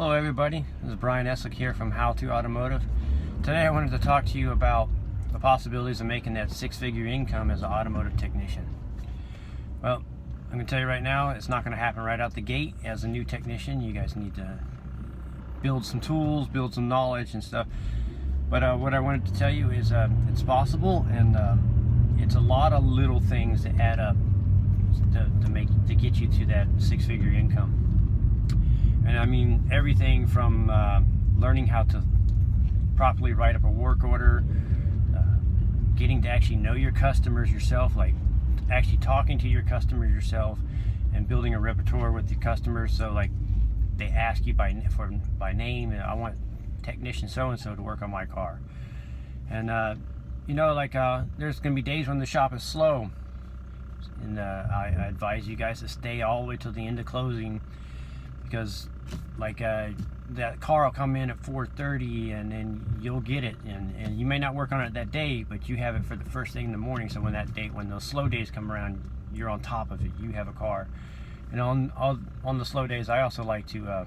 Hello everybody, this is Brian Eslick here from How To Automotive. Today I wanted to talk to you about the possibilities of making that six-figure income as an automotive technician. Well, I'm going to tell you right now, it's not going to happen right out the gate. As a new technician, you guys need to build some tools, build some knowledge and stuff. But what I wanted to tell you is it's possible, and it's a lot of little things that add up to get you to that six-figure income. And I mean everything from learning how to properly write up a work order, getting to actually know your customers yourself, like actually talking to your customers yourself and building a repertoire with your customers. So like they ask you by name, and I want technician so-and-so to work on my car. And you know, like there's going to be days when the shop is slow, and I advise you guys to stay all the way till the end of closing, because like that car will come in at 4:30 and then you'll get it, and you may not work on it that day, but you have it for the first thing in the morning. So when those slow days come around, you're on top of it. You have a car. And on the slow days, I also like to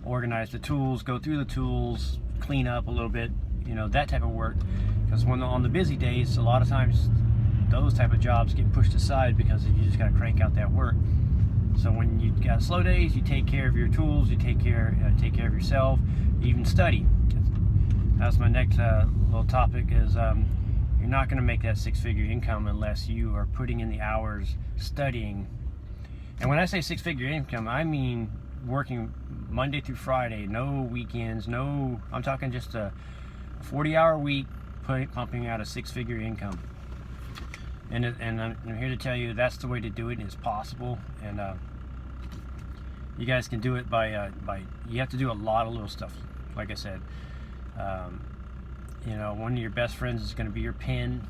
organize the tools, go through the tools, clean up a little bit, you know, that type of work. Because on the busy days, a lot of times those type of jobs get pushed aside because you just got to crank out that work. So when you got slow days, you take care of your tools, you take care of yourself, you even study. That's my next little topic is you're not going to make that six-figure income unless you are putting in the hours studying. And when I say six-figure income, I mean working Monday through Friday, no weekends, I'm talking just a 40-hour week, pumping out a six-figure income. And I'm here to tell you that's the way to do it, and it's possible. And you guys can do it by you have to do a lot of little stuff. Like I said, you know, one of your best friends is going to be your pen.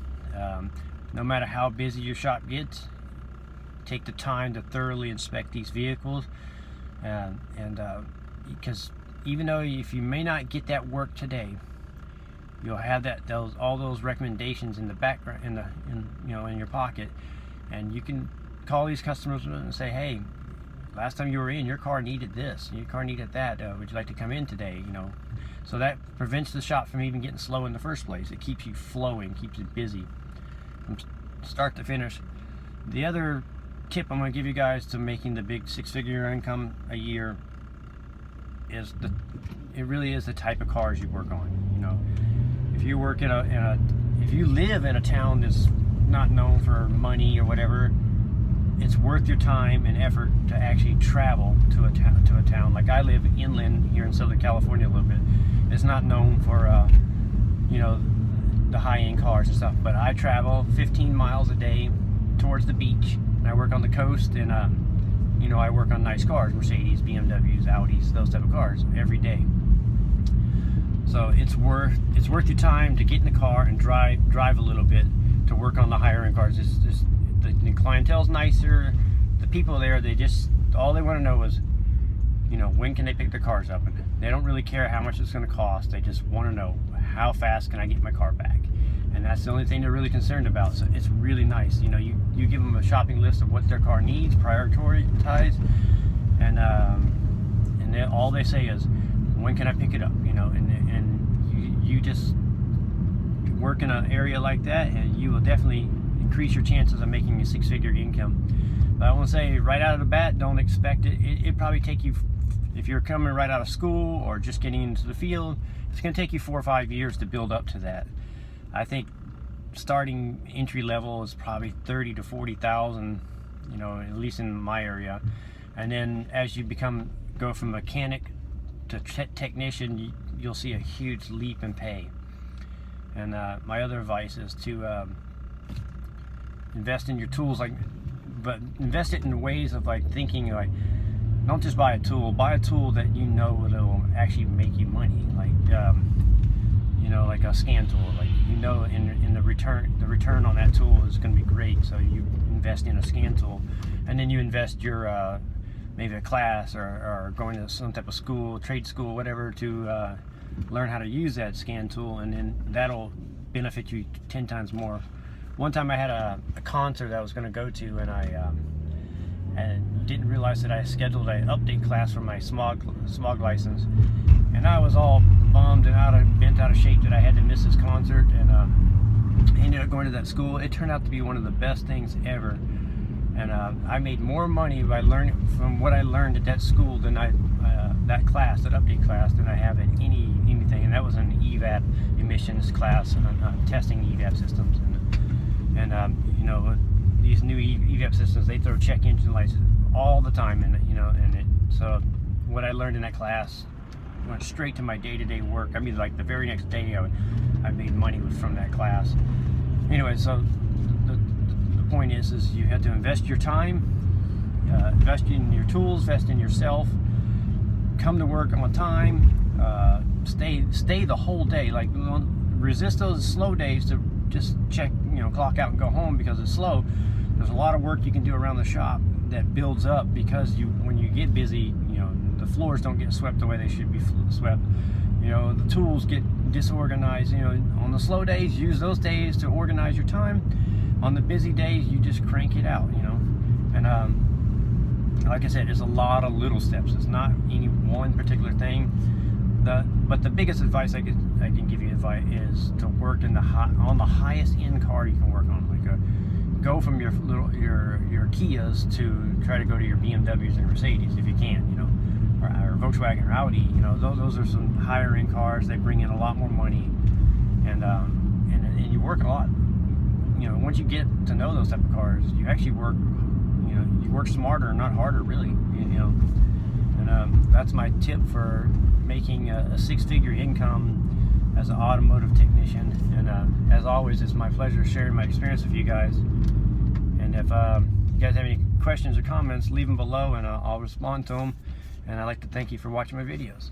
No matter how busy your shop gets, take the time to thoroughly inspect these vehicles, because even though if you may not get that work today, you'll have all those recommendations in the background, in your pocket, and you can call these customers and say, hey, last time you were in, your car needed this, your car needed that, would you like to come in today? You know, so that prevents the shop from even getting slow in the first place. It keeps you flowing, keeps it busy from start to finish. The other tip I'm going to give you guys to making the big six-figure income a year is it really is the type of cars you work on. You know, if you work if you live in a town that's not known for money or whatever, it's worth your time and effort to actually travel to a town. Like I live inland here in Southern California a little bit. It's not known for you know, the high-end cars and stuff, but I travel 15 miles a day towards the beach, and I work on the coast, and you know, I work on nice cars, Mercedes, BMWs, Audis, those type of cars every day. So it's worth your time to get in the car and drive a little bit to work on the higher end cars. The clientele's nicer. The people there, all they want to know is, you know, when can they pick their cars up? And they don't really care how much it's going to cost. They just want to know, how fast can I get my car back? And that's the only thing they're really concerned about. So it's really nice. You know, you give them a shopping list of what their car needs, prioritize, and all they say is, when can I pick it up? You know, and you just work in an area like that, and you will definitely increase your chances of making a six-figure income. But I want to say right out of the bat, don't expect it. It probably take you, if you're coming right out of school or just getting into the field, it's going to take you 4 or 5 years to build up to that. I think starting entry level is probably 30 to 40,000, you know, at least in my area. And then as you go from mechanic to technician, you'll see a huge leap in pay. And my other advice is to invest in your tools, but invest it in ways of like thinking, like, don't just buy a tool that you know will actually make you money, like you know, like a scan tool, like, you know, in the return on that tool is going to be great. So you invest in a scan tool, and then you invest your maybe a class or going to some type of school, trade school, whatever, to learn how to use that scan tool, and then that'll benefit you 10 times more. One time I had a concert I was going to go to, and and didn't realize that I scheduled an update class for my smog license, and I was all bummed and bent out of shape that I had to miss this concert, and ended up going to that school. It turned out to be one of the best things ever, and I made more money by learning from what I learned at that school than that update class, than I have at anything. And that was an EVAP emissions class, testing EVAP systems, and you know, these new EVAP systems, they throw check engine lights all the time, and you know, so what I learned in that class went straight to my day-to-day work. I mean, like the very next day, I made money from that class. Anyway, so the point is you have to invest your time, invest in your tools, invest in yourself, come to work on time, stay the whole day. Like, resist those slow days to just check, you know, clock out and go home because it's slow. There's a lot of work you can do around the shop that builds up, because when you get busy, you know, the floors don't get swept the way they should be swept. You know, the tools get disorganized. You know, on the slow days, use those days to organize your time. On the busy days, you just crank it out, you know. And like I said, there's a lot of little steps. It's not any one particular thing. But the biggest advice I can give you is to work on the highest end car you can work on. Like go from your Kias to try to go to your BMWs and Mercedes if you can, you know, or Volkswagen or Audi. You know, those are some higher end cars. They bring in a lot more money, and you work a lot. You know, once you get to know those type of cars, you actually work. You know, you work smarter, not harder, really. You know, and that's my tip for making a six-figure income as an automotive technician. And as always, it's my pleasure sharing my experience with you guys. And if you guys have any questions or comments, leave them below, and I'll respond to them. And I'd like to thank you for watching my videos.